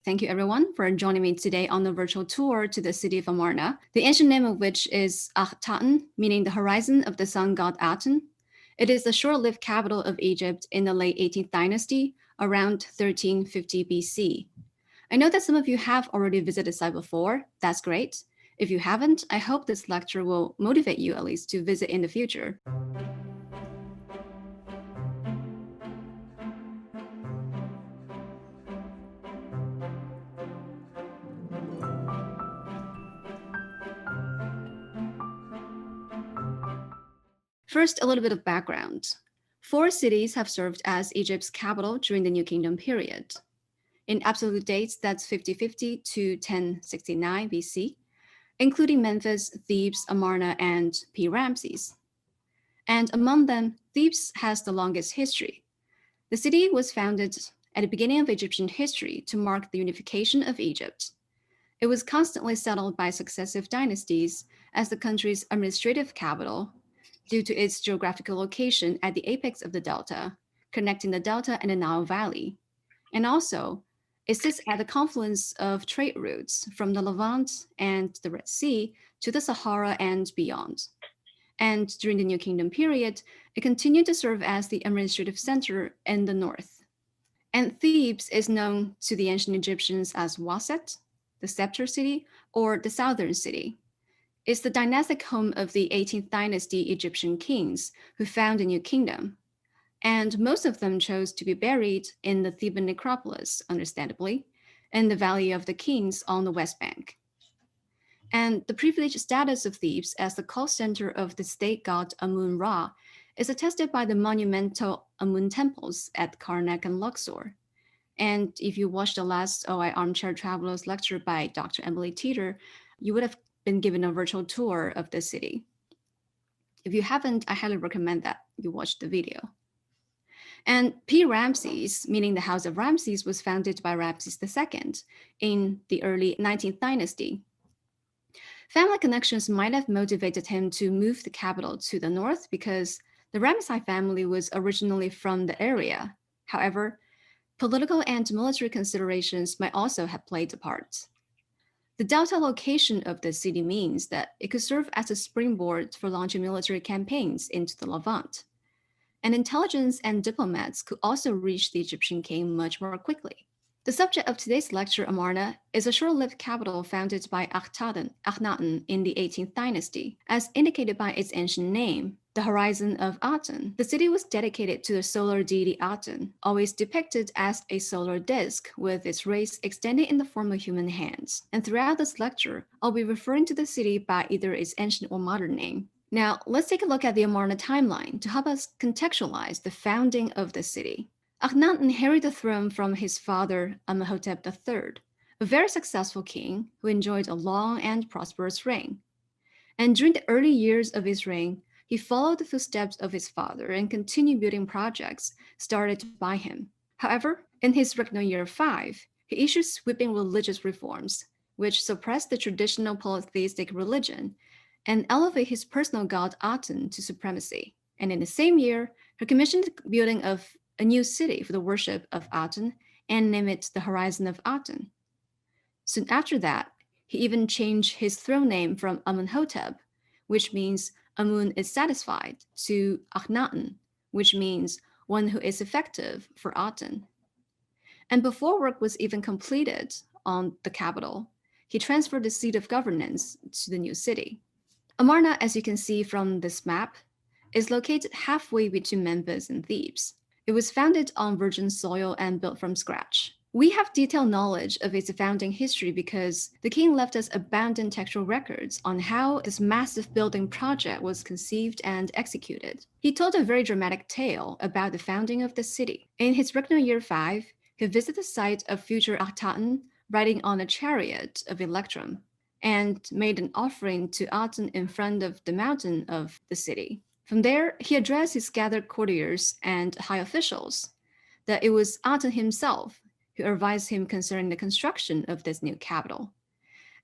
Thank you everyone for joining me today on the virtual tour to the city of Amarna, the ancient name of which is Akhenaten, meaning the horizon of the sun god Aten. It is the short-lived capital of Egypt in the late 18th dynasty, around 1350 BC. I know that some of you have already visited the site before. That's great. If you haven't, I hope this lecture will motivate you at least to visit in the future. First, a little bit of background. 4 cities have served as Egypt's capital during the New Kingdom period. In absolute dates, that's 5050 to 1069 BC, including Memphis, Thebes, Amarna, and P. Ramses. And among them, Thebes has the longest history. The city was founded at the beginning of Egyptian history to mark the unification of Egypt. It was constantly settled by successive dynasties as the country's administrative capital due to its geographical location at the apex of the delta, connecting the delta and the Nile Valley. And also, it sits at the confluence of trade routes from the Levant and the Red Sea to the Sahara and beyond. And during the New Kingdom period, it continued to serve as the administrative center in the north. And Thebes is known to the ancient Egyptians as Waset, the scepter city, or the southern city. It's the dynastic home of the 18th dynasty Egyptian kings who found the New Kingdom. And most of them chose to be buried in the Theban necropolis, understandably, in the Valley of the Kings on the West Bank. And the privileged status of Thebes as the cult center of the state god Amun-Ra is attested by the monumental Amun temples at Karnak and Luxor. And if you watched the last OI Armchair Travelers lecture by Dr. Emily Teeter, you would have been given a virtual tour of the city. If you haven't, I highly recommend that you watch the video. And P. Ramses, meaning the House of Ramses, was founded by Ramses II in the early 19th dynasty. Family connections might have motivated him to move the capital to the north because the Ramesside family was originally from the area. However, political and military considerations might also have played a part. The delta location of the city means that it could serve as a springboard for launching military campaigns into the Levant. And intelligence and diplomats could also reach the Egyptian king much more quickly. The subject of today's lecture, Amarna, is a short-lived capital founded by Akhenaten in the 18th dynasty. As indicated by its ancient name, the horizon of Aten, the city was dedicated to the solar deity Aten, always depicted as a solar disk with its rays extended in the form of human hands. And throughout this lecture, I'll be referring to the city by either its ancient or modern name. Now, let's take a look at the Amarna timeline to help us contextualize the founding of the city. Akhenaten inherited the throne from his father Amenhotep III, a very successful king who enjoyed a long and prosperous reign. And during the early years of his reign, he followed the footsteps of his father and continued building projects started by him. However, in his regnal year 5, he issued sweeping religious reforms, which suppressed the traditional polytheistic religion and elevated his personal god Aten to supremacy. And in the same year, he commissioned the building of a new city for the worship of Aten and named it the Horizon of Aten. Soon after that, he even changed his throne name from Amenhotep, which means Amun is satisfied, to Akhenaten, which means one who is effective for Aten. And before work was even completed on the capital, he transferred the seat of governance to the new city. Amarna, as you can see from this map, is located halfway between Memphis and Thebes. It was founded on virgin soil and built from scratch. We have detailed knowledge of its founding history because the king left us abundant textual records on how this massive building project was conceived and executed. He told a very dramatic tale about the founding of the city. In his regnal year 5, he visited the site of future Akhenaten riding on a chariot of electrum and made an offering to Aten in front of the mountain of the city. From there, he addressed his gathered courtiers and high officials that it was Aten himself who advised him concerning the construction of this new capital.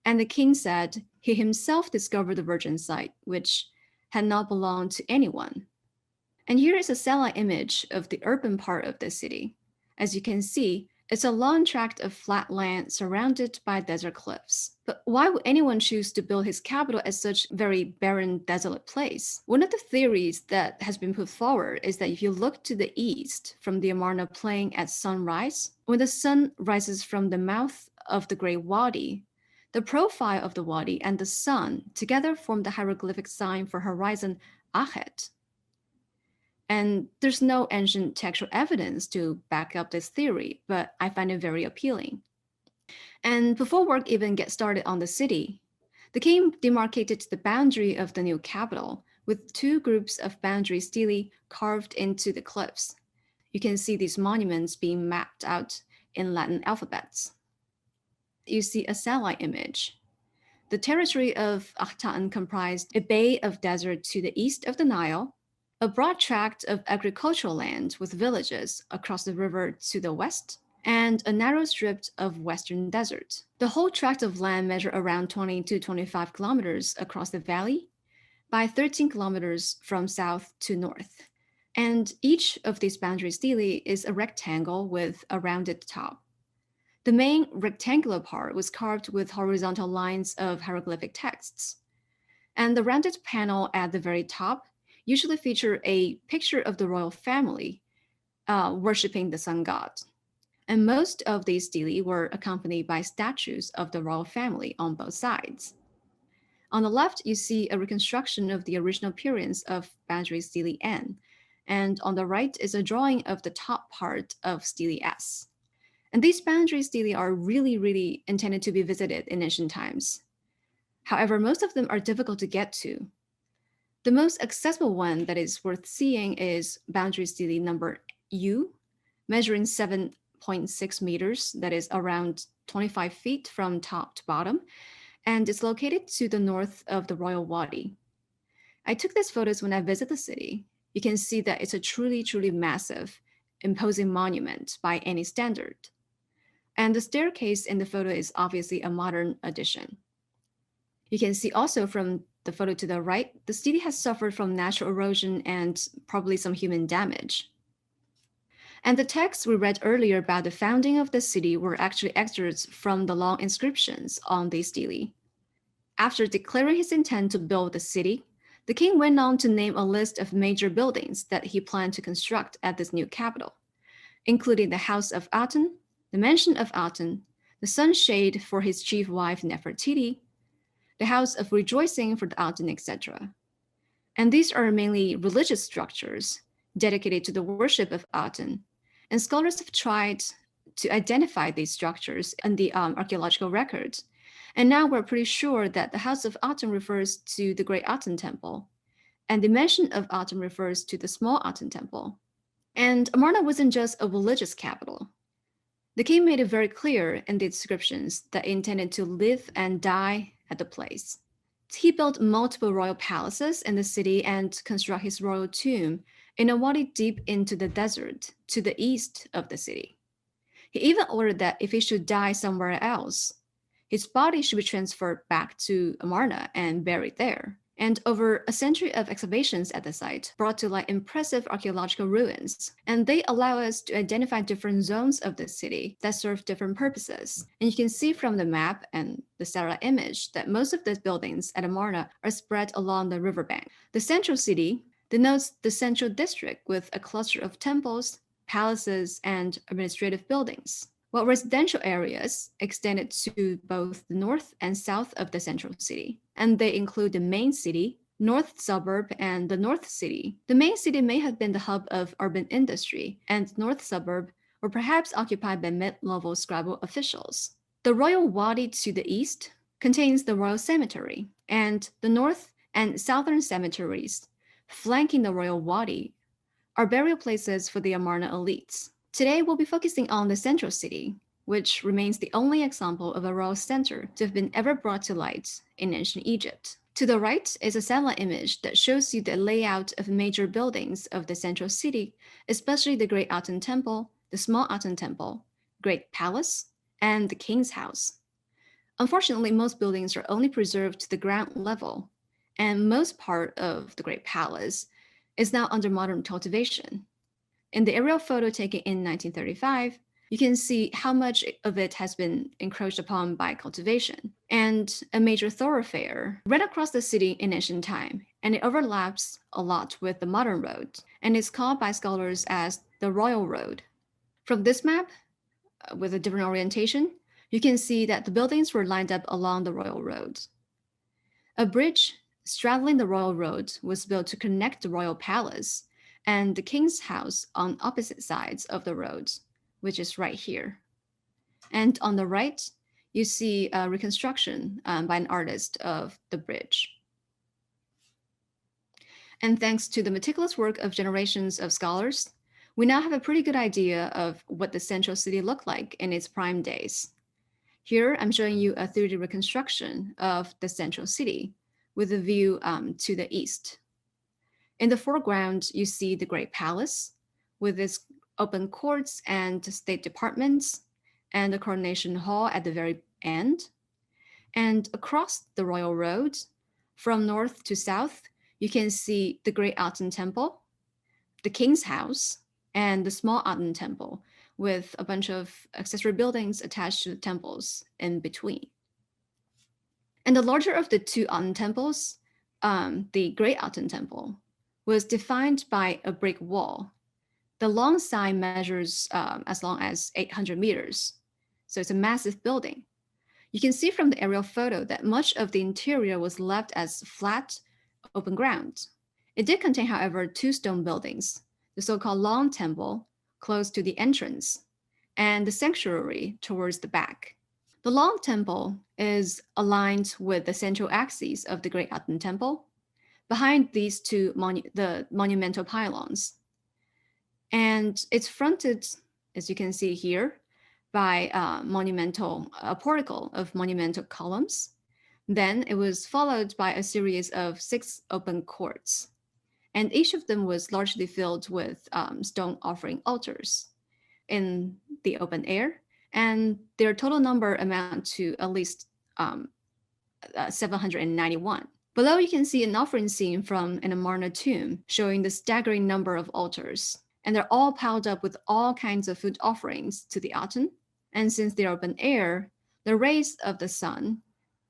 And the king said he himself discovered the virgin site, which had not belonged to anyone. And here is a satellite image of the urban part of the city. As you can see, It's a long tract of flat land surrounded by desert cliffs. But why would anyone choose to build his capital at such very barren, desolate place? One of the theories that has been put forward is that if you look to the east from the Amarna plain at sunrise, when the sun rises from the mouth of the Great Wadi, the profile of the wadi and the sun together form the hieroglyphic sign for horizon Akhet. And there's no ancient textual evidence to back up this theory, but I find it very appealing. And before work even gets started on the city, the king demarcated the boundary of the new capital with two groups of boundary stelae carved into the cliffs. You can see these monuments being mapped out in Latin alphabets. You see a satellite image. The territory of Akhenaten comprised a bay of desert to the east of the Nile, a broad tract of agricultural land with villages across the river to the west, and a narrow strip of western desert. The whole tract of land measured around 20 to 25 kilometers across the valley by 13 kilometers from south to north. And each of these boundary stelae is a rectangle with a rounded top. The main rectangular part was carved with horizontal lines of hieroglyphic texts. And the rounded panel at the very top usually feature a picture of the royal family worshipping the sun god. And most of these stelae were accompanied by statues of the royal family on both sides. On the left, you see a reconstruction of the original appearance of boundary stele N, and on the right is a drawing of the top part of stele S. And these boundary stele are really intended to be visited in ancient times. However, most of them are difficult to get to. The most accessible one that is worth seeing is boundary stele number U, measuring 7.6 meters, that is around 25 feet from top to bottom, and it's located to the north of the Royal Wadi. I took these photos when I visit the city. You can see that it's a truly massive, imposing monument by any standard. And the staircase in the photo is obviously a modern addition. You can see also from the photo to the right, the city has suffered from natural erosion and probably some human damage. And the texts we read earlier about the founding of the city were actually excerpts from the long inscriptions on these stele. After declaring his intent to build the city, the king went on to name a list of major buildings that he planned to construct at this new capital, including the House of Aten, the Mansion of Aten, the sunshade for his chief wife Nefertiti, the House of Rejoicing for the Aten, etc. And these are mainly religious structures dedicated to the worship of Aten, and scholars have tried to identify these structures in the archaeological records. And now we're pretty sure that the House of Aten refers to the Great Aten Temple, and the Mansion of Aten refers to the Small Aten Temple. And Amarna wasn't just a religious capital. The king made it very clear in the inscriptions that he intended to live and die at the place. He built multiple royal palaces in the city and construct his royal tomb in a wadi deep into the desert to the east of the city. He even ordered that if he should die somewhere else, his body should be transferred back to Amarna and buried there. And over a century of excavations at the site brought to light impressive archaeological ruins. And they allow us to identify different zones of the city that serve different purposes. And you can see from the map and the satellite image that most of the buildings at Amarna are spread along the riverbank. The central city denotes the central district with a cluster of temples, palaces, and administrative buildings, while residential areas extended to both the north and south of the central city. And they include the main city, north suburb, and the north city. The main city may have been the hub of urban industry, and north suburb were perhaps occupied by mid-level scribal officials. The royal wadi to the east contains the royal cemetery, and the north and southern cemeteries flanking the royal wadi are burial places for the Amarna elites. Today, we'll be focusing on the central city, which remains the only example of a royal center to have been ever brought to light in ancient Egypt. To the right is a satellite image that shows you the layout of major buildings of the central city, especially the Great Aten Temple, the Small Aten Temple, Great Palace, and the King's House. Unfortunately, most buildings are only preserved to the ground level, and most part of the Great Palace is now under modern cultivation. In the aerial photo taken in 1935, you can see how much of it has been encroached upon by cultivation. And a major thoroughfare ran across the city in ancient time, and it overlaps a lot with the modern road, and is called by scholars as the Royal Road. From this map, with a different orientation, you can see that the buildings were lined up along the Royal Road. A bridge straddling the Royal Road was built to connect the Royal Palace and the King's House on opposite sides of the road, which is right here. And on the right, you see a reconstruction by an artist of the bridge. And thanks to the meticulous work of generations of scholars, we now have a pretty good idea of what the central city looked like in its prime days. Here, I'm showing you a 3D reconstruction of the central city with a view to the east. In the foreground, you see the Great Palace with its open courts and state departments and the Coronation Hall at the very end. And across the Royal Road, from north to south, you can see the Great Aten Temple, the King's House, and the Small Aten Temple, with a bunch of accessory buildings attached to the temples in between. And the larger of the two Aten temples, the Great Aten Temple, was defined by a brick wall. The long side measures as long as 800 meters, so it's a massive building. You can see from the aerial photo that much of the interior was left as flat, open ground. It did contain, however, two stone buildings, the so-called Long Temple, close to the entrance, and the sanctuary towards the back. The Long Temple is aligned with the central axis of the Great Aten Temple, behind these two the monumental pylons. And it's fronted, as you can see here, by a portico of monumental columns. Then it was followed by a series of 6 open courts, and each of them was largely filled with stone offering altars in the open air, and their total number amount to at least 791. Below, you can see an offering scene from an Amarna tomb showing the staggering number of altars, and they're all piled up with all kinds of food offerings to the Aten. And since they're open air, the rays of the sun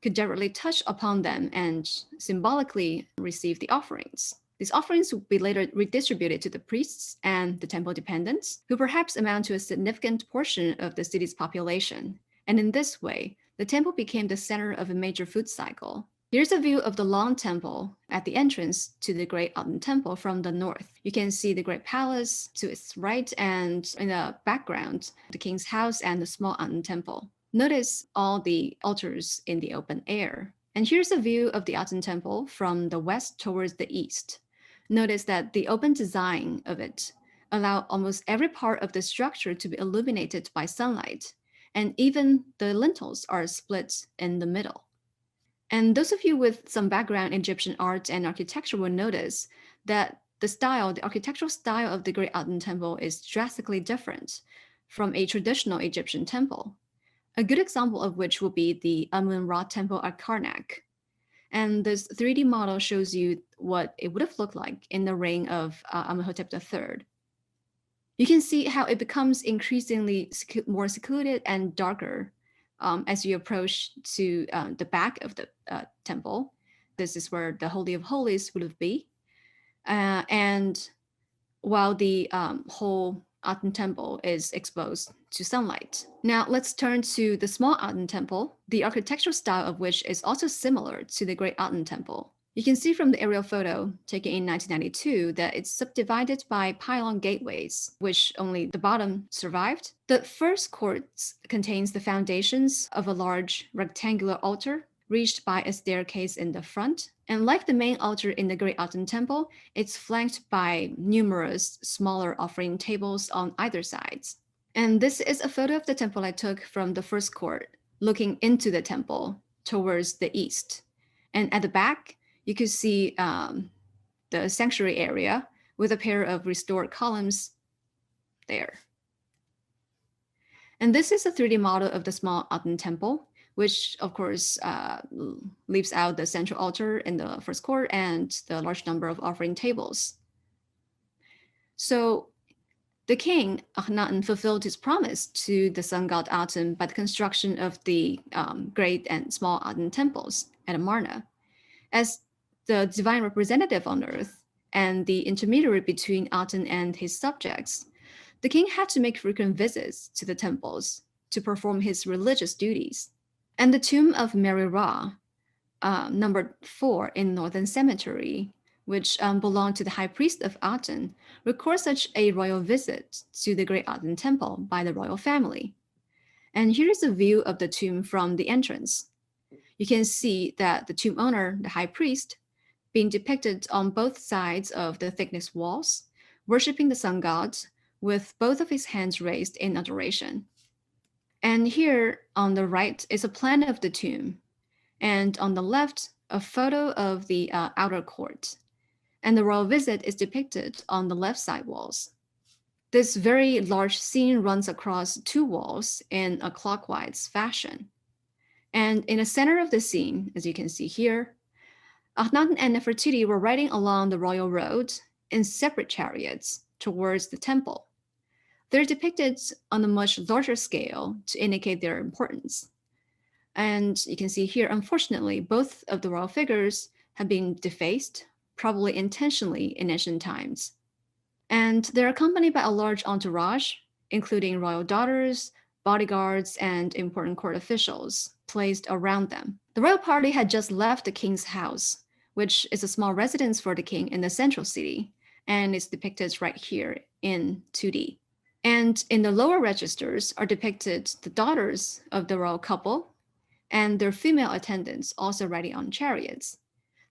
could directly touch upon them and symbolically receive the offerings. These offerings would be later redistributed to the priests and the temple dependents, who perhaps amount to a significant portion of the city's population. And in this way, the temple became the center of a major food cycle. Here's a view of the Long Temple at the entrance to the Great Aten Temple from the north. You can see the Great Palace to its right, and in the background, the King's House and the Small Aten Temple. Notice all the altars in the open air. And here's a view of the Aten Temple from the west towards the east. Notice that the open design of it allowed almost every part of the structure to be illuminated by sunlight, and even the lintels are split in the middle. And those of you with some background in Egyptian art and architecture will notice that the architectural style of the Great Aten Temple is drastically different from a traditional Egyptian temple. A good example of which will be the Amun-Ra Temple at Karnak. And this 3D model shows you what it would have looked like in the reign of Amenhotep III. You can see how it becomes increasingly more secluded and darker as you approach to the back of the temple. This is where the Holy of Holies would be. And while the whole Aten Temple is exposed to sunlight. Now let's turn to the Small Aten Temple, the architectural style of which is also similar to the Great Aten Temple. You can see from the aerial photo taken in 1992 that it's subdivided by pylon gateways, which only the bottom survived. The first court contains the foundations of a large rectangular altar reached by a staircase in the front. And like the main altar in the Great Aten Temple, it's flanked by numerous smaller offering tables on either sides. And this is a photo of the temple I took from the first court, looking into the temple towards the east. And at the back, you could see the sanctuary area with a pair of restored columns there. And this is a 3D model of the Small Aten Temple, which of course leaves out the central altar in the first court and the large number of offering tables. So The king, Akhenaten, fulfilled his promise to the sun god Aten by the construction of the great and small Aten temples at Amarna. As the divine representative on earth and the intermediary between Aten and his subjects, the king had to make frequent visits to the temples to perform his religious duties. And the tomb of Mary Ra, numbered 4 in Northern Cemetery, which belonged to the high priest of Aten, records such a royal visit to the great Aten temple by the royal family. And here is a view of the tomb from the entrance. You can see that the tomb owner, the high priest, being depicted on both sides of the thickness walls, worshiping the sun god with both of his hands raised in adoration. And here on the right is a plan of the tomb, and on the left, a photo of the outer court. And the royal visit is depicted on the left side walls. This very large scene runs across 2 walls in a clockwise fashion. And in the center of the scene, as you can see here, Akhenaten and Nefertiti were riding along the royal road in separate chariots towards the temple. They're depicted on a much larger scale to indicate their importance. And you can see here, unfortunately, both of the royal figures have been defaced, probably intentionally in ancient times. And they're accompanied by a large entourage, including royal daughters, bodyguards, and important court officials placed around them. The royal party had just left the king's house, which is a small residence for the king in the central city, and it's depicted right here in 2D. And in the lower registers are depicted the daughters of the royal couple and their female attendants also riding on chariots.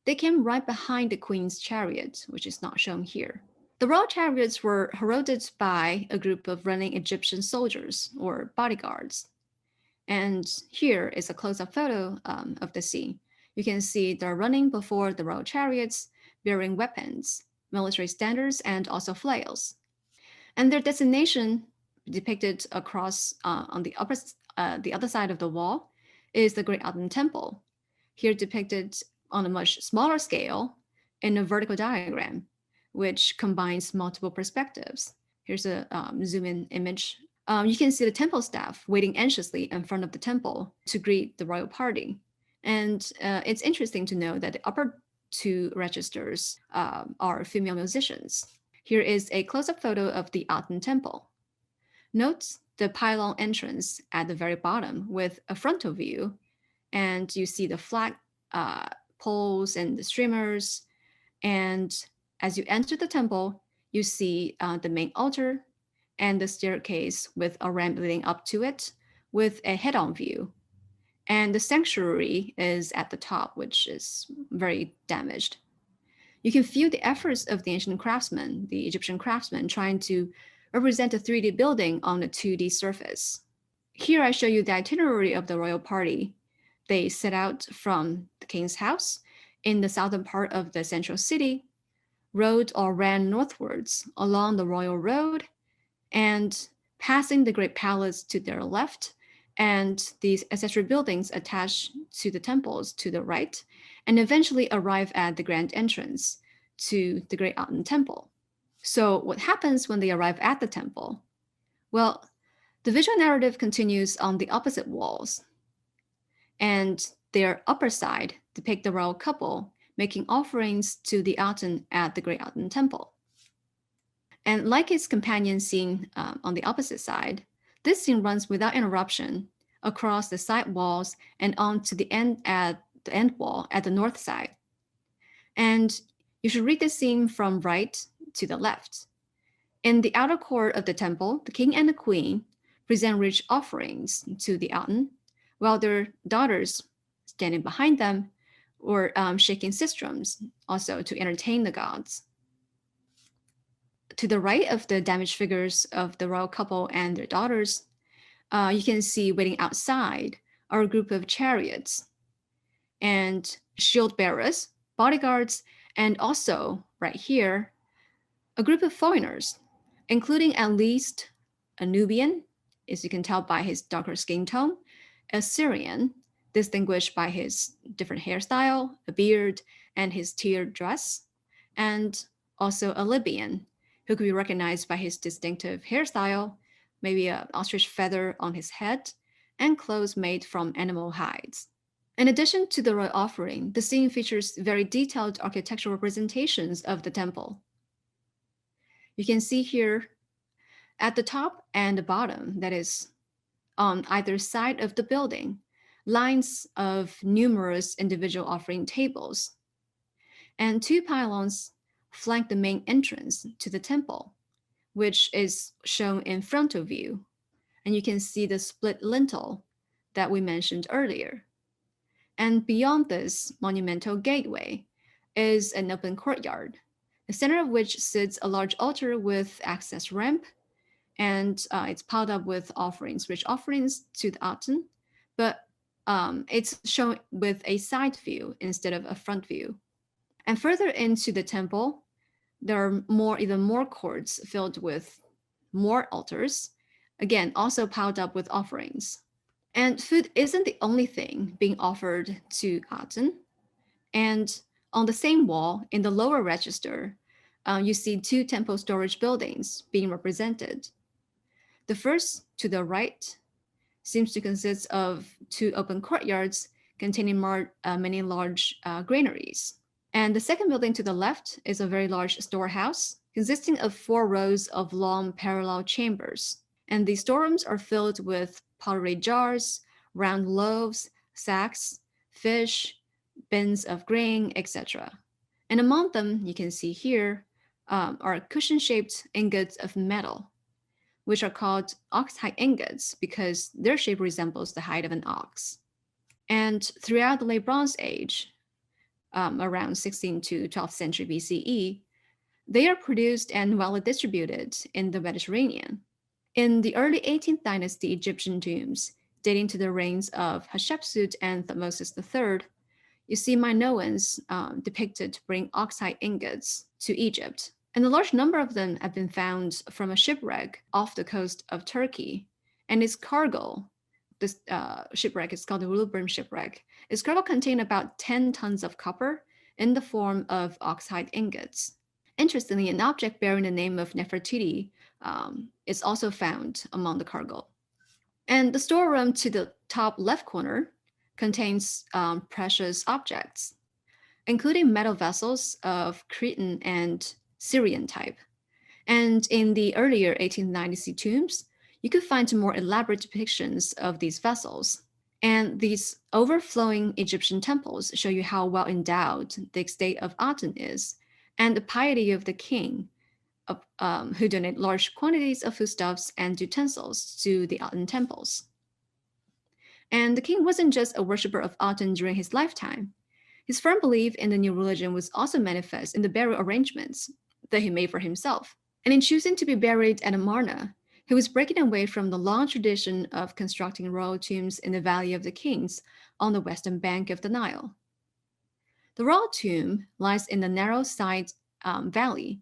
They came right behind the queen's chariot, which is not shown here. The royal chariots were heralded by a group of running Egyptian soldiers or bodyguards. And here is a close-up photo of the scene. You can see they're running before the royal chariots, bearing weapons, military standards, and also flails. And their destination, depicted across on the other side of the wall, is the Great Aten Temple, here depicted on a much smaller scale in a vertical diagram, which combines multiple perspectives. Here's a zoom-in image. You can see the temple staff waiting anxiously in front of the temple to greet the royal party. And it's interesting to know that the upper 2 registers are female musicians. Here is a close-up photo of the Aten Temple. Note the pylon entrance at the very bottom with a frontal view, and you see the flag poles and the streamers. And as you enter the temple, you see the main altar and the staircase with a ramp leading up to it with a head-on view. And the sanctuary is at the top, which is very damaged. You can feel the efforts of the ancient craftsmen, the Egyptian craftsmen, trying to represent a 3D building on a 2D surface. Here I show you the itinerary of the royal party. They set out from the king's house in the southern part of the central city, rode or ran northwards along the royal road, and passing the great palace to their left, and these accessory buildings attached to the temples to the right, and eventually arrive at the grand entrance to the Great Aten Temple. So what happens when they arrive at the temple? Well, the visual narrative continues on the opposite walls, and their upper side depict the royal couple making offerings to the Aten at the Great Aten Temple. And like its companion scene on the opposite side, this scene runs without interruption across the side walls and onto the end wall at the north side. And you should read this scene from right to the left. In the outer court of the temple, the king and the queen present rich offerings to the Aten, while their daughters standing behind them were shaking sistrums, also to entertain the gods. To the right of the damaged figures of the royal couple and their daughters, you can see waiting outside are a group of chariots and shield bearers, bodyguards, and also right here, a group of foreigners, including at least a Nubian, as you can tell by his darker skin tone, a Syrian, distinguished by his different hairstyle, a beard, and his tiered dress, and also a Libyan, who could be recognized by his distinctive hairstyle, maybe an ostrich feather on his head, and clothes made from animal hides. In addition to the royal offering, the scene features very detailed architectural representations of the temple. You can see here at the top and the bottom, that is, on either side of the building, lines of numerous individual offering tables, and two pylons flank the main entrance to the temple, which is shown in front of you. And you can see the split lintel that we mentioned earlier. And beyond this monumental gateway is an open courtyard, the center of which sits a large altar with access ramp, and it's piled up with offerings, rich offerings to the Aten, but it's shown with a side view instead of a front view. And further into the temple, there are even more courts filled with more altars, again, also piled up with offerings. And food isn't the only thing being offered to Aten. And on the same wall, in the lower register, you see two temple storage buildings being represented. The first, to the right, seems to consist of two open courtyards containing many large granaries. And the second building to the left is a very large storehouse consisting of 4 rows of long parallel chambers. And these storerooms are filled with pottery jars, round loaves, sacks, fish, bins of grain, etc. And among them, you can see here, are cushion-shaped ingots of metal, which are called ox-hide ingots because their shape resembles the hide of an ox. And throughout the Late Bronze Age, around 16th to 12th century BCE, they are produced and well distributed in the Mediterranean. In the early 18th dynasty Egyptian tombs, dating to the reigns of Hatshepsut and Thutmose III, you see Minoans depicted bring oxide ingots to Egypt. And a large number of them have been found from a shipwreck off the coast of Turkey. And its cargo, this shipwreck is called the Wilburn shipwreck, its cargo contained about 10 tons of copper in the form of oxide ingots. Interestingly, an object bearing the name of Nefertiti is also found among the cargo. And the storeroom to the top left corner contains precious objects, including metal vessels of Cretan and Syrian type. And in the earlier 1890s tombs, you could find more elaborate depictions of these vessels. And these overflowing Egyptian temples show you how well endowed the estate of Aten is, and the piety of the king, who donate large quantities of foodstuffs and utensils to the Aten temples. And the king wasn't just a worshiper of Aten during his lifetime. His firm belief in the new religion was also manifest in the burial arrangements that he made for himself. And in choosing to be buried at Amarna, he was breaking away from the long tradition of constructing royal tombs in the Valley of the Kings on the western bank of the Nile. The royal tomb lies in the narrow side valley,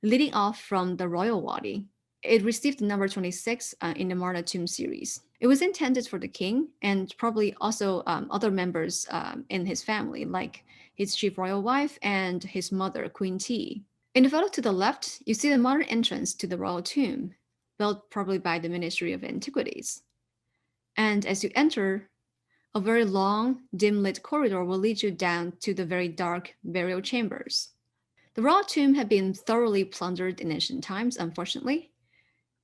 leading off from the royal wadi. It received the number 26 in the Amarna tomb series. It was intended for the king and probably also other members in his family, like his chief royal wife and his mother, Queen T. In the photo to the left, you see the modern entrance to the royal tomb, built probably by the Ministry of Antiquities. And as you enter, a very long, dim-lit corridor will lead you down to the very dark burial chambers. The royal tomb had been thoroughly plundered in ancient times, unfortunately,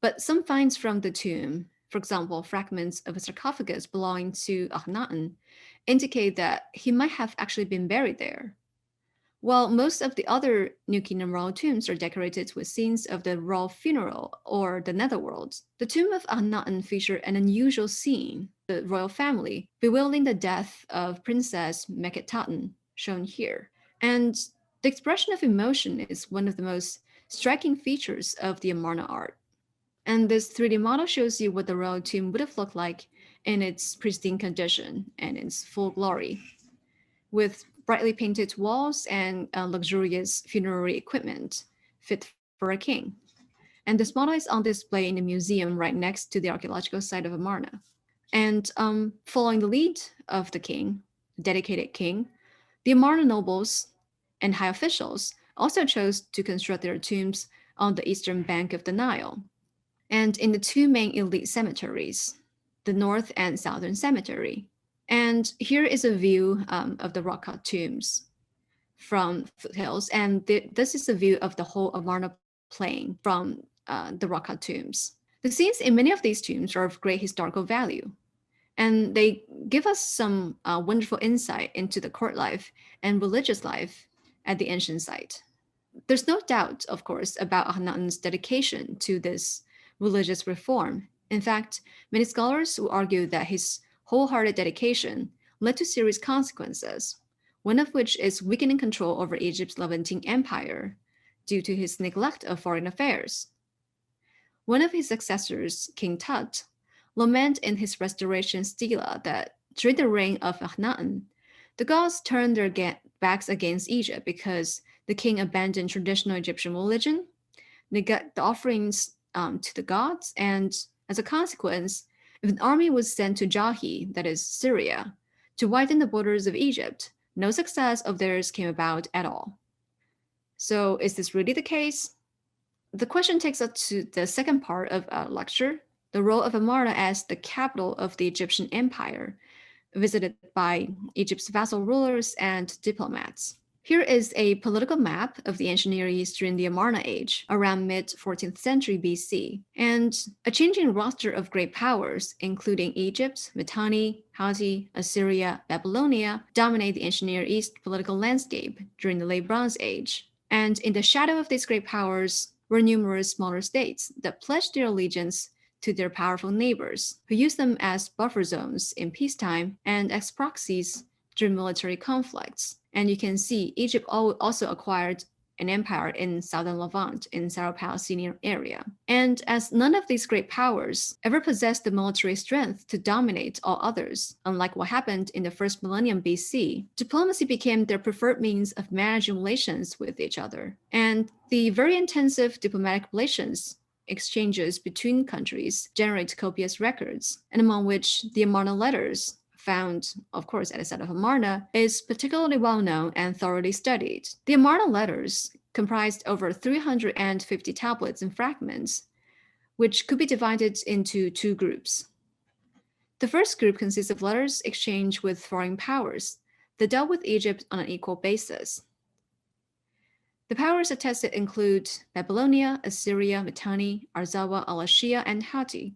but some finds from the tomb, for example, fragments of a sarcophagus belonging to Akhenaten, indicate that he might have actually been buried there. While most of the other New Kingdom royal tombs are decorated with scenes of the royal funeral or the netherworld, the tomb of Akhenaten featured an unusual scene, the royal family bewailing the death of Princess Akhenaten, shown here. And the expression of emotion is one of the most striking features of the Amarna art. And this 3D model shows you what the royal tomb would have looked like in its pristine condition and its full glory, with brightly painted walls and luxurious funerary equipment fit for a king. And this model is on display in the museum right next to the archaeological site of Amarna. And following the lead of the king, dedicated king, the Amarna nobles and high officials also chose to construct their tombs on the eastern bank of the Nile, and in the two main elite cemeteries, the North and Southern Cemetery. And here is a view of the rock-cut tombs from foothills, and this is a view of the whole Amarna plain from the rock-cut tombs. The scenes in many of these tombs are of great historical value, and they give us some wonderful insight into the court life and religious life at the ancient site. There's no doubt, of course, about Akhenaten's dedication to this religious reform. In fact, many scholars will argue that his wholehearted dedication led to serious consequences, one of which is weakening control over Egypt's Levantine empire due to his neglect of foreign affairs. One of his successors, King Tut, lamented in his restoration stela that during the reign of Akhenaten, the gods turned their backs against Egypt because the king abandoned traditional Egyptian religion, neglected the offerings to the gods, and as a consequence, if an army was sent to Jahi, that is Syria, to widen the borders of Egypt, no success of theirs came about at all. So is this really the case? The question takes us to the second part of our lecture, the role of Amarna as the capital of the Egyptian empire, visited by Egypt's vassal rulers and diplomats. Here is a political map of the ancient Near East during the Amarna age, around mid-14th century BC, and a changing roster of great powers, including Egypt, Mitanni, Hatti, Assyria, Babylonia, dominate the ancient Near East political landscape during the Late Bronze Age. And in the shadow of these great powers were numerous smaller states that pledged their allegiance to their powerful neighbors, who used them as buffer zones in peacetime and as proxies during military conflicts. And you can see Egypt also acquired an empire in southern Levant, in Syro-Palestinian area. And as none of these great powers ever possessed the military strength to dominate all others, unlike what happened in the first millennium BC, diplomacy became their preferred means of managing relations with each other. And the very intensive diplomatic relations exchanges between countries generate copious records, and among which the Amarna letters, found, of course, at the site of Amarna, is particularly well known and thoroughly studied. The Amarna letters comprised over 350 tablets and fragments, which could be divided into two groups. The first group consists of letters exchanged with foreign powers that dealt with Egypt on an equal basis. The powers attested include Babylonia, Assyria, Mitanni, Arzawa, Al-Ashia, and Hatti.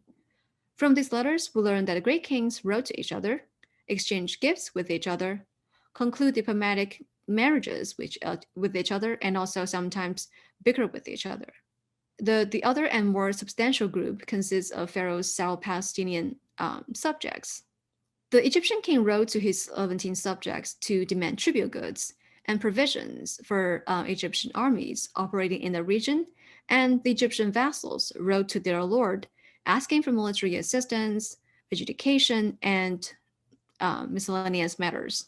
From these letters, we learn that the great kings wrote to each other, exchange gifts with each other, conclude diplomatic marriages with each other, and also sometimes bicker with each other. The other and more substantial group consists of Pharaoh's Syro-Palestinian subjects. The Egyptian king wrote to his Levantine subjects to demand tribute goods and provisions for Egyptian armies operating in the region, and the Egyptian vassals wrote to their lord asking for military assistance, adjudication, and miscellaneous matters.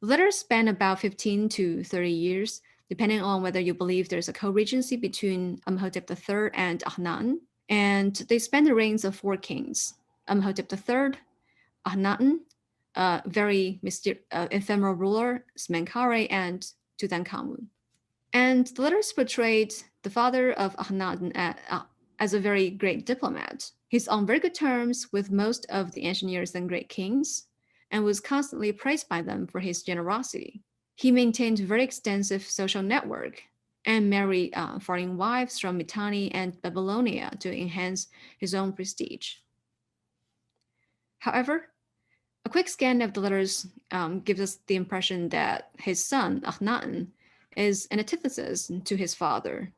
The letters span about 15 to 30 years, depending on whether you believe there's a co-regency between Amenhotep III and Akhenaten, and they span the reigns of four kings: Amenhotep III, Akhenaten, a very ephemeral ruler, Smenkhare, and Tutankhamun. And the letters portrayed the father of Akhenaten as a very great diplomat. He's on very good terms with most of the ancient years and great kings, and was constantly praised by them for his generosity. He maintained a very extensive social network and married foreign wives from Mitanni and Babylonia to enhance his own prestige. However, a quick scan of the letters gives us the impression that his son, Akhenaten, is an antithesis to his father.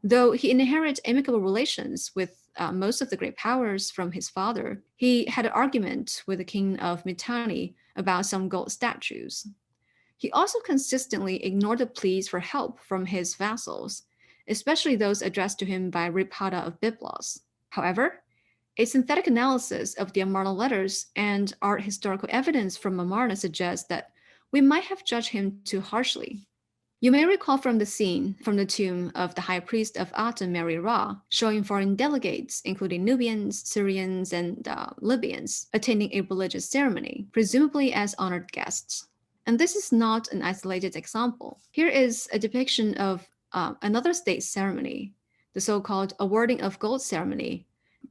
Though he inherited amicable relations with most of the great powers from his father, he had an argument with the king of Mitanni about some gold statues. He also consistently ignored the pleas for help from his vassals, especially those addressed to him by Ripata of Byblos. However, a synthetic analysis of the Amarna letters and art historical evidence from Amarna suggests that we might have judged him too harshly. You may recall from the scene from the tomb of the high priest of Aten, Mary Ra, showing foreign delegates, including Nubians, Syrians, and Libyans, attending a religious ceremony, presumably as honored guests. And this is not an isolated example. Here is a depiction of another state ceremony, the so-called awarding of gold ceremony,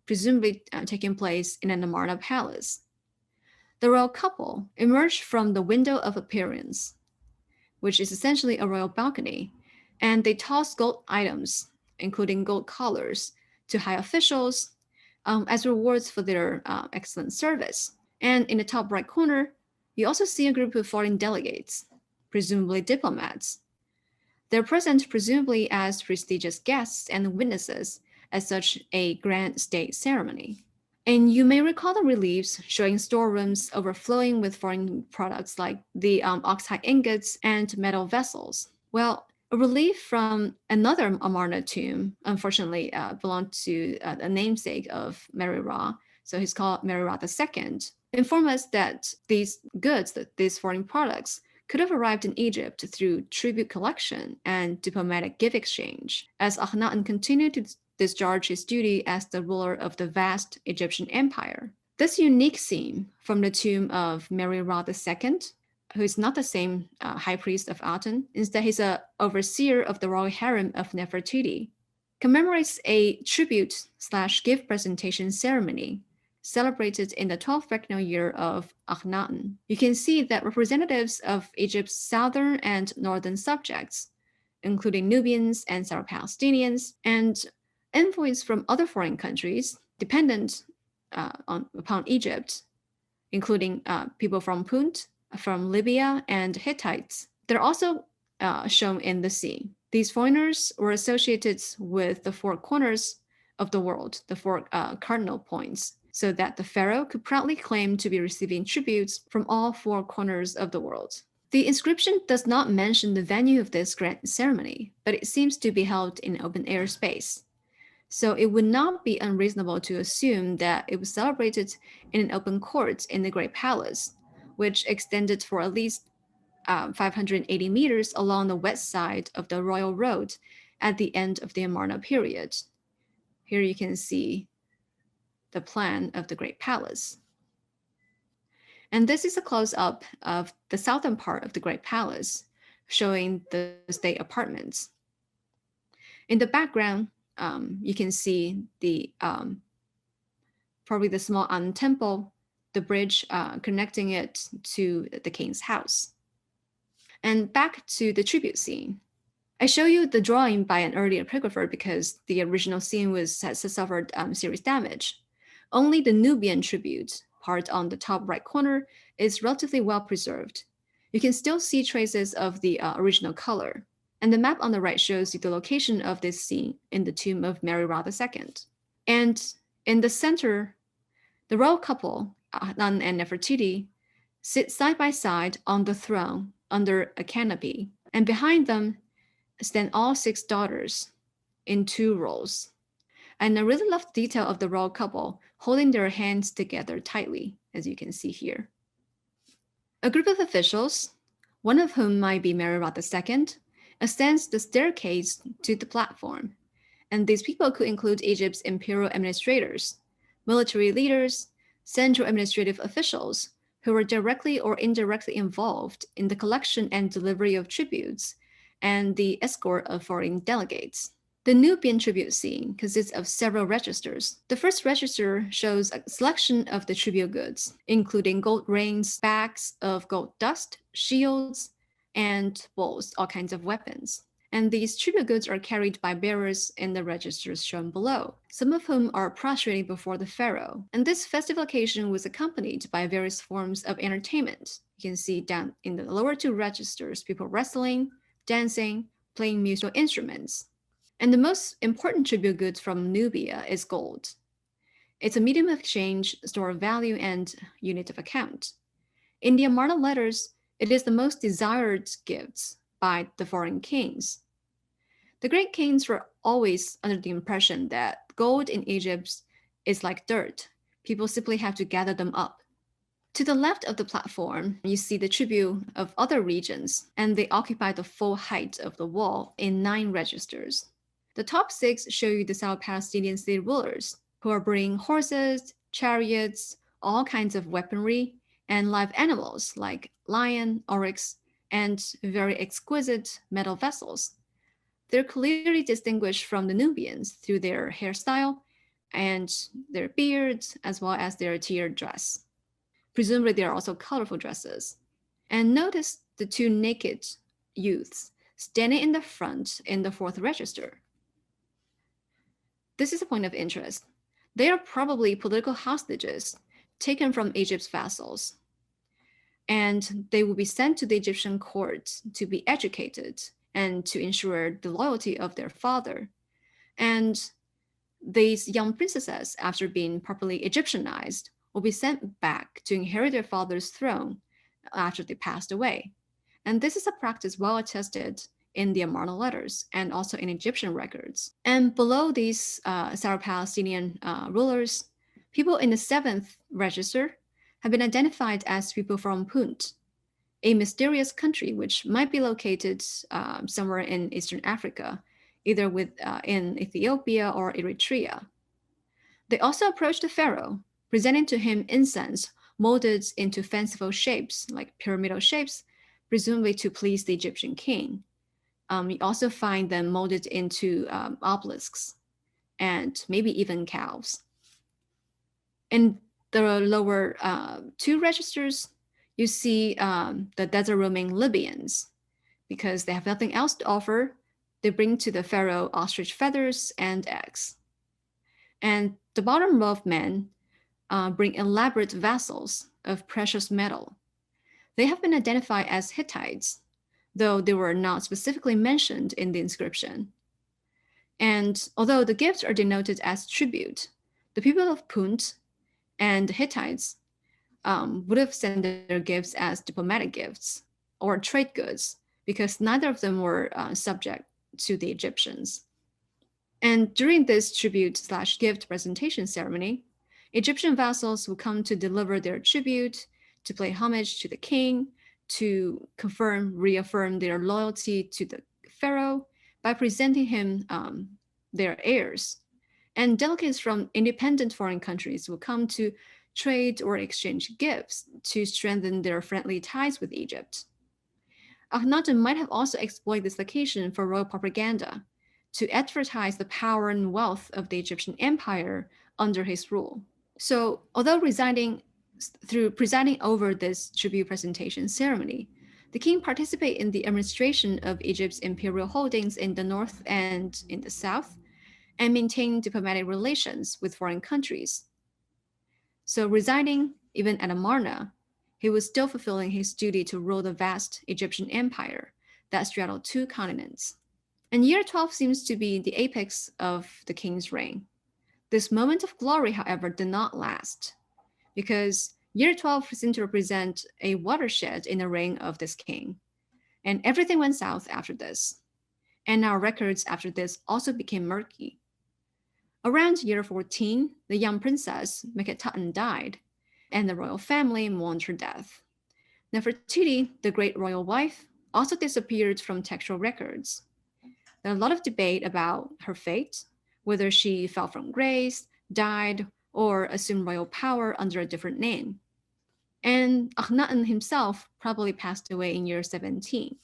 presumably taking place in an Amarna palace. The royal couple emerged from the window of appearance, which is essentially a royal balcony, and they tossed gold items, including gold collars, to high officials as rewards for their excellent service. And in the top right corner, you also see a group of foreign delegates, presumably diplomats. They're present presumably as prestigious guests and witnesses at such a grand state ceremony. And you may recall the reliefs showing storerooms overflowing with foreign products like the oxide ingots and metal vessels. Well, a relief from another Amarna tomb, unfortunately, belonged to a namesake of Mary Ra, so he's called Mary Ra II, inform us that these goods, that these foreign products, could have arrived in Egypt through tribute collection and diplomatic gift exchange, as Akhenaten continued to discharge his duty as the ruler of the vast Egyptian empire. This unique scene from the tomb of Mary Ra II, who is not the same high priest of Aten, instead he's an overseer of the royal harem of Nefertiti, commemorates a tribute/gift presentation ceremony celebrated in the 12th regnal year of Akhenaten. You can see that representatives of Egypt's southern and northern subjects, including Nubians and Syro-Palestinians, and envoys from other foreign countries dependent upon Egypt, including people from Punt, from Libya, and Hittites. They're also shown in the sea. These foreigners were associated with the four corners of the world, the four cardinal points, so that the pharaoh could proudly claim to be receiving tributes from all four corners of the world. The inscription does not mention the venue of this grand ceremony, but it seems to be held in open air space. So it would not be unreasonable to assume that it was celebrated in an open court in the Great Palace, which extended for at least 580 meters along the west side of the Royal Road at the end of the Amarna period. Here you can see the plan of the Great Palace. And this is a close-up of the southern part of the Great Palace, showing the state apartments. In the background, you can see the probably the small temple, the bridge connecting it to the king's house. And back to the tribute scene. I show you the drawing by an early epigrapher because the original scene has suffered serious damage. Only the Nubian tribute part on the top right corner is relatively well preserved. You can still see traces of the original color. And the map on the right shows you the location of this scene in the tomb of Mary Ra II. And in the center, the royal couple, Akhenaten and Nefertiti, sit side by side on the throne under a canopy. And behind them stand all six daughters in two rows. And I really love the detail of the royal couple holding their hands together tightly, as you can see here. A group of officials, one of whom might be Mary Ra II, ascends the staircase to the platform. And these people could include Egypt's imperial administrators, military leaders, central administrative officials who were directly or indirectly involved in the collection and delivery of tributes and the escort of foreign delegates. The Nubian tribute scene consists of several registers. The first register shows a selection of the tribute goods, including gold rings, bags of gold dust, shields, and bowls, all kinds of weapons. And these tribute goods are carried by bearers in the registers shown below, some of whom are prostrating before the pharaoh. And this festive occasion was accompanied by various forms of entertainment. You can see down in the lower two registers, people wrestling, dancing, playing musical instruments. And the most important tribute goods from Nubia is gold. It's a medium of exchange, store of value, and unit of account. In the Amarna letters, it is the most desired gifts by the foreign kings. The great kings were always under the impression that gold in Egypt is like dirt. People simply have to gather them up. To the left of the platform, you see the tribute of other regions, and they occupy the full height of the wall in 9 registers. The top 6 show you the Syro-Palestinian state rulers, who are bringing horses, chariots, all kinds of weaponry, and live animals like lion, oryx, and very exquisite metal vessels. They're clearly distinguished from the Nubians through their hairstyle and their beards, as well as their tiered dress. Presumably, they are also colorful dresses. And notice the two naked youths standing in the front in the fourth register. This is a point of interest. They are probably political hostages taken from Egypt's vassals, and they will be sent to the Egyptian court to be educated and to ensure the loyalty of their father. And these young princesses, after being properly Egyptianized, will be sent back to inherit their father's throne after they passed away. And this is a practice well attested in the Amarna letters and also in Egyptian records. And below these Syro-Palestinian rulers, people in the seventh register have been identified as people from Punt, a mysterious country which might be located somewhere in Eastern Africa, either in Ethiopia or Eritrea. They also approached the pharaoh, presenting to him incense molded into fanciful shapes, like pyramidal shapes, presumably to please the Egyptian king. You also find them molded into obelisks and maybe even cows. In the lower two registers, you see the desert roaming Libyans. Because they have nothing else to offer, they bring to the pharaoh ostrich feathers and eggs. And the bottom row of men bring elaborate vessels of precious metal. They have been identified as Hittites, though they were not specifically mentioned in the inscription. And although the gifts are denoted as tribute, the people of Punt and the Hittites would have sent their gifts as diplomatic gifts or trade goods, because neither of them were subject to the Egyptians. And during this tribute/gift presentation ceremony, Egyptian vassals will come to deliver their tribute, to pay homage to the king, to reaffirm their loyalty to the pharaoh by presenting him their heirs. And delegates from independent foreign countries will come to trade or exchange gifts to strengthen their friendly ties with Egypt. Akhenaten might have also exploited this occasion for royal propaganda, to advertise the power and wealth of the Egyptian empire under his rule. So, although through presiding over this tribute presentation ceremony, the king participated in the administration of Egypt's imperial holdings in the north and in the south, and maintained diplomatic relations with foreign countries. So, residing even at Amarna, he was still fulfilling his duty to rule the vast Egyptian empire that straddled two continents. And year 12 seems to be the apex of the king's reign. This moment of glory, however, did not last, because year 12 seemed to represent a watershed in the reign of this king. And everything went south after this. And our records after this also became murky. Around year 14, the young princess Akhenaten died, and the royal family mourned her death. Nefertiti, the great royal wife, also disappeared from textual records. There are a lot of debate about her fate, whether she fell from grace, died, or assumed royal power under a different name. And Akhenaten himself probably passed away in year 17.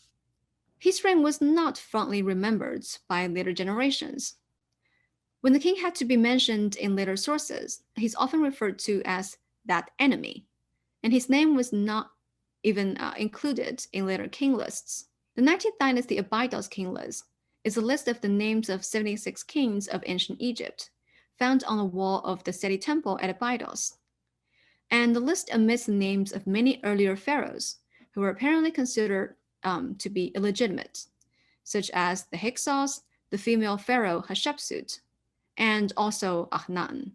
His reign was not fondly remembered by later generations. When the king had to be mentioned in later sources, he's often referred to as that enemy, and his name was not even included in later king lists. The 19th dynasty Abydos king list is a list of the names of 76 kings of ancient Egypt, found on the wall of the Seti temple at Abydos. And the list omits the names of many earlier pharaohs who were apparently considered to be illegitimate, such as the Hyksos, the female pharaoh Hatshepsut, and also Akhenaten.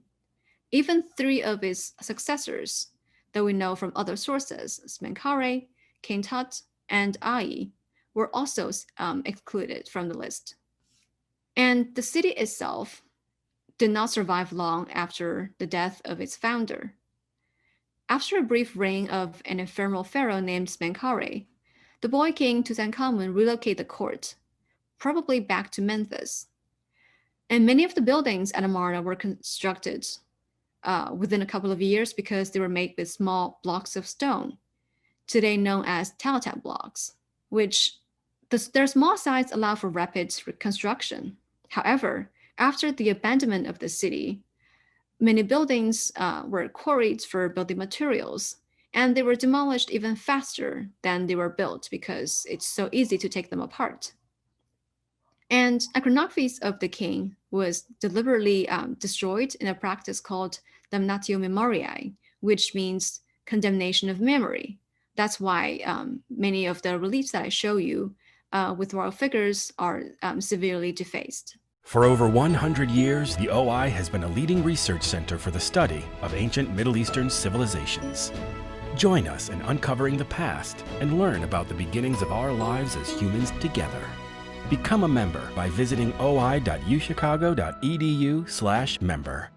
Even three of his successors, that we know from other sources, Smenkhare, King Tut, and Ai, were also excluded from the list. And the city itself did not survive long after the death of its founder. After a brief reign of an ephemeral pharaoh named Smenkhare, the boy king Tutankhamun relocated the court, probably back to Memphis. And many of the buildings at Amarna were constructed within a couple of years because they were made with small blocks of stone, today known as talatat blocks, which Their small size allowed for rapid reconstruction. However, after the abandonment of the city, many buildings were quarried for building materials, and they were demolished even faster than they were built because it's so easy to take them apart. And iconography of the king was deliberately destroyed in a practice called damnatio memoriae, which means condemnation of memory. That's why many of the reliefs that I show you with royal figures are severely defaced. For over 100 years, the OI has been a leading research center for the study of ancient Middle Eastern civilizations. Join us in uncovering the past and learn about the beginnings of our lives as humans together. Become a member by visiting oi.uchicago.edu/member.